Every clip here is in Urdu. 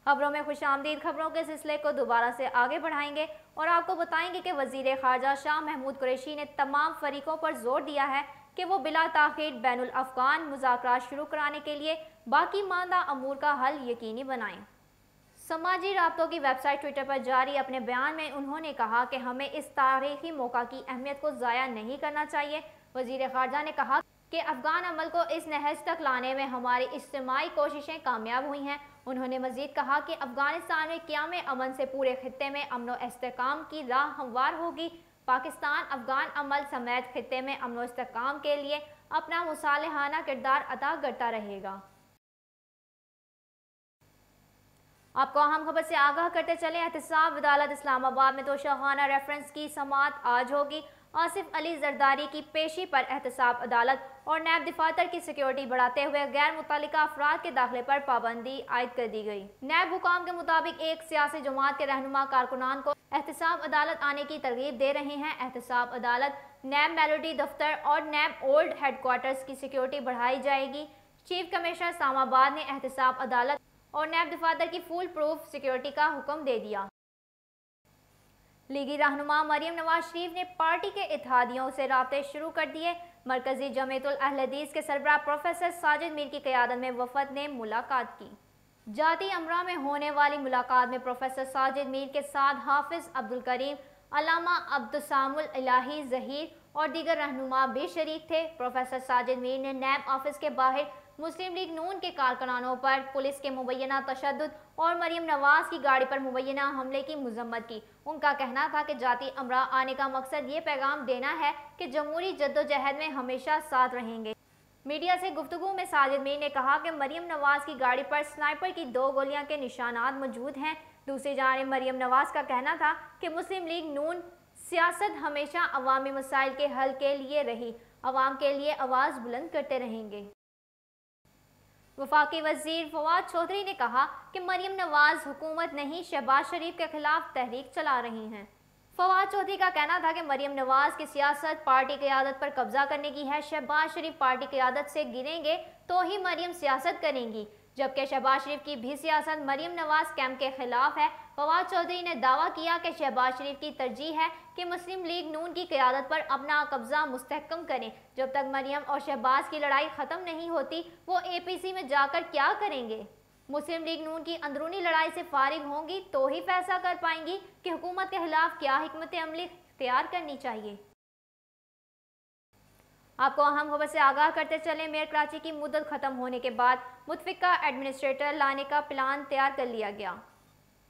خبروں میں خوش آمدید خبروں کے سلسلے کو دوبارہ سے آگے بڑھائیں گے اور آپ کو بتائیں گے کہ وزیر خارجہ شاہ محمود قریشی نے تمام فریقوں پر زور دیا ہے کہ وہ بلا تاخیر بین الافغان مذاکرات شروع کرانے کے لیے باقی ماندہ امور کا حل یقینی بنائیں۔ سماجی رابطوں کی ویب سائٹ ٹویٹر پر جاری اپنے بیان میں انہوں نے کہا کہ ہمیں اس تاریخی موقع کی اہمیت کو ضائع نہیں کرنا چاہیے۔ وزیر خارجہ نے کہا کہ افغان عمل کو اس نہج تک لانے میں ہماری اجتماعی کوششیں کامیاب ہوئی ہیں۔ انہوں نے مزید کہا کہ افغانستان میں قیام امن سے پورے خطے میں امن و استحکام کی راہ ہموار ہوگی۔ پاکستان افغان عمل سمیت خطے میں امن و استحکام کے لیے اپنا مصالحانہ کردار ادا کرتا رہے گا۔ آپ کو اہم خبر سے آگاہ کرتے چلیں، احتساب عدالت اسلام آباد میں توشیخانہ ریفرنس کی سماعت آج ہوگی۔ آصف علی زرداری کی پیشی پر احتساب عدالت اور نیب دفاتر کی سیکیورٹی بڑھاتے ہوئے غیر متعلقہ افراد کے داخلے پر پابندی عائد کر دی گئی۔ نیب حکام کے مطابق ایک سیاسی جماعت کے رہنما کارکنان کو احتساب عدالت آنے کی ترغیب دے رہے ہیں۔ احتساب عدالت نیب میلوڈی دفتر اور نیب اولڈ ہیڈ کوارٹرز کی سیکیورٹی بڑھائی جائے گی۔ چیف کمشنر اسلام آباد نے احتساب عدالت اور نیب دفاتر کی فول پروف سیکیورٹی کا حکم دے دیا۔ لیگی رہنما مریم نواز شریف نے پارٹی کے اتحادیوں سے رابطے شروع کر دیے۔ مرکزی جمعیت الاہل حدیث کے سربراہ پروفیسر ساجد میر کی قیادت میں وفد نے ملاقات کی۔ جاتی امراء میں ہونے والی ملاقات میں پروفیسر ساجد میر کے ساتھ حافظ عبدالکریم، علامہ عبدالسلام الہی ظہیر اور دیگر رہنما بھی شریک تھے۔ پروفیسر ساجد میر نے نیب آفس کے باہر مسلم لیگ نون کے کارکنانوں پر پولیس کے مبینہ تشدد اور مریم نواز کی گاڑی پر مبینہ حملے کی مذمت کی۔ ان کا کہنا تھا کہ جاتی امراء آنے کا مقصد یہ پیغام دینا ہے کہ جمہوری جدوجہد میں ہمیشہ ساتھ رہیں گے۔ میڈیا سے گفتگو میں ساجد میر نے کہا کہ مریم نواز کی گاڑی پر سنائپر کی 2 گولیاں کے نشانات موجود ہیں۔ دوسری جانب مریم نواز کا کہنا تھا کہ مسلم لیگ نون سیاست ہمیشہ عوامی مسائل کے حل کے لیے رہی، عوام کے لیے آواز بلند کرتے رہیں گے۔ وفاقی وزیر فواد چودھری نے کہا کہ مریم نواز حکومت نہیں، شہباز شریف کے خلاف تحریک چلا رہی ہیں۔ فواد چودھری کا کہنا تھا کہ مریم نواز کی سیاست پارٹی قیادت پر قبضہ کرنے کی ہے۔ شہباز شریف پارٹی قیادت سے گریں گے تو ہی مریم سیاست کریں گی، جبکہ شہباز شریف کی بھی سیاست مریم نواز کیمپ کے خلاف ہے۔ فواد چودھری نے دعویٰ کیا کہ شہباز شریف کی ترجیح ہے کہ مسلم لیگ نون کی قیادت پر اپنا قبضہ مستحکم کریں۔ جب تک مریم اور شہباز کی لڑائی ختم نہیں ہوتی، وہ اے پی سی میں جا کر کیا کریں گے؟ مسلم لیگ نون کی اندرونی لڑائی سے فارغ ہوں گی تو ہی فیصلہ کر پائیں گی کہ حکومت کے خلاف کیا حکمت عملی اختیار کرنی چاہیے۔ آپ کو اہم خبر سے آگاہ کرتے چلیں، میئر کراچی کی مدت ختم ہونے کے بعد متفقہ ایڈمنسٹریٹر لانے کا پلان تیار کر لیا گیا۔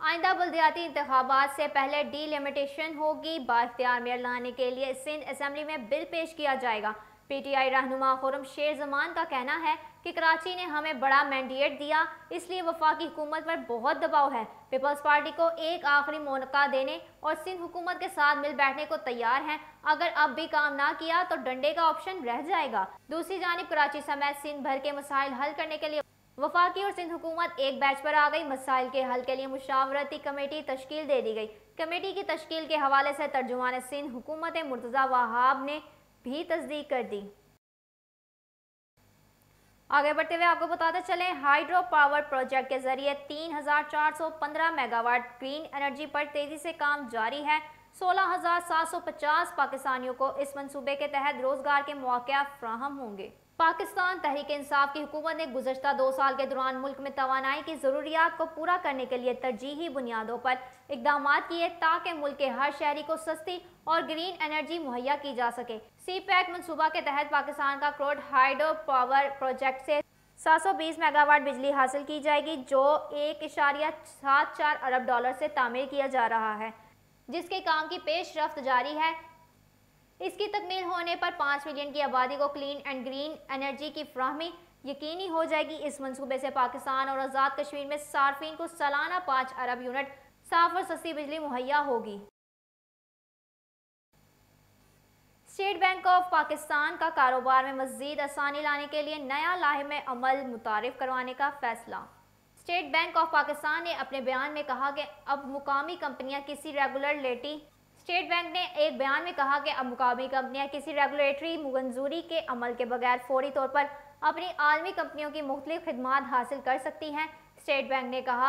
آئندہ بلدیاتی انتخابات سے پہلے ڈی لیمیٹیشن ہوگی۔ بااختیار میئر لانے کے لیے سندھ اسمبلی میں بل پیش کیا جائے گا۔ پی ٹی آئی رہنما خرم شیر زمان کا کہنا ہے کہ کراچی نے ہمیں بڑا مینڈیٹ دیا، اس لیے وفاقی حکومت پر بہت دباؤ ہے۔ پیپلز پارٹی کو ایک آخری موقع دینے اور سندھ حکومت کے ساتھ مل بیٹھنے کو تیار ہیں۔ اگر اب بھی کام نہ کیا تو ڈنڈے کا آپشن رہ جائے گا۔ دوسری جانب کراچی سمیت سندھ بھر کے مسائل حل کرنے کے لیے وفاقی اور سندھ حکومت ایک بیچ پر آ گئی۔ مسائل کے حل کے لیے مشاورتی کمیٹی تشکیل دے دی گئی۔ کمیٹی کی تشکیل کے حوالے سے ترجمان سندھ حکومت مرتضی وہاب نے بھی تصدیق کر دی۔ آگے بڑھتے ہوئے آپ کو بتاتے چلیں، ہائیڈرو پاور پروجیکٹ کے ذریعے 3415 میگا واٹ گرین انرجی پر تیزی سے کام جاری ہے۔ 16750 پاکستانیوں کو اس منصوبے کے تحت روزگار کے مواقع فراہم ہوں گے۔ پاکستان تحریک انصاف کی حکومت نے گزشتہ 2 سال کے دوران ملک میں توانائی کی ضروریات کو پورا کرنے کے لیے ترجیحی بنیادوں پر اقدامات کیے تاکہ ملک کے ہر شہری کو سستی اور گرین انرجی مہیا کی جا سکے۔ سی پیک منصوبہ کے تحت پاکستان کا کروڈ ہائیڈرو پاور پروجیکٹ سے 720 میگا واٹ بجلی حاصل کی جائے گی، جو $1.74 ارب سے تعمیر کیا جا رہا ہے، جس کے کام کی پیش رفت جاری ہے۔ اس کی تکمیل ہونے پر 5 ملین کی آبادی کو کلین اینڈ گرین انرجی کی فراہمی یقینی ہو جائے گی۔ اس منصوبے سے پاکستان اور آزاد کشمیر میں صارفین کو سالانہ 5 ارب یونٹ صاف اور سستی بجلی مہیا ہوگی۔ اسٹیٹ بینک آف پاکستان کا کاروبار میں مزید آسانی لانے کے لیے نیا لاحم عمل متعارف کروانے کا فیصلہ۔ اسٹیٹ بینک آف پاکستان نے اپنے بیان میں کہا کہ اب مقامی کمپنیاں کسی اسٹیٹ بینک نے ایک بیان میں کہا کہ اب مقامی کمپنیاں کسی ریگولیٹری منظوری کے عمل کے بغیر فوری طور پر اپنی عالمی کمپنیوں کی مختلف خدمات حاصل کر سکتی ہیں۔ اسٹیٹ بینک نے کہا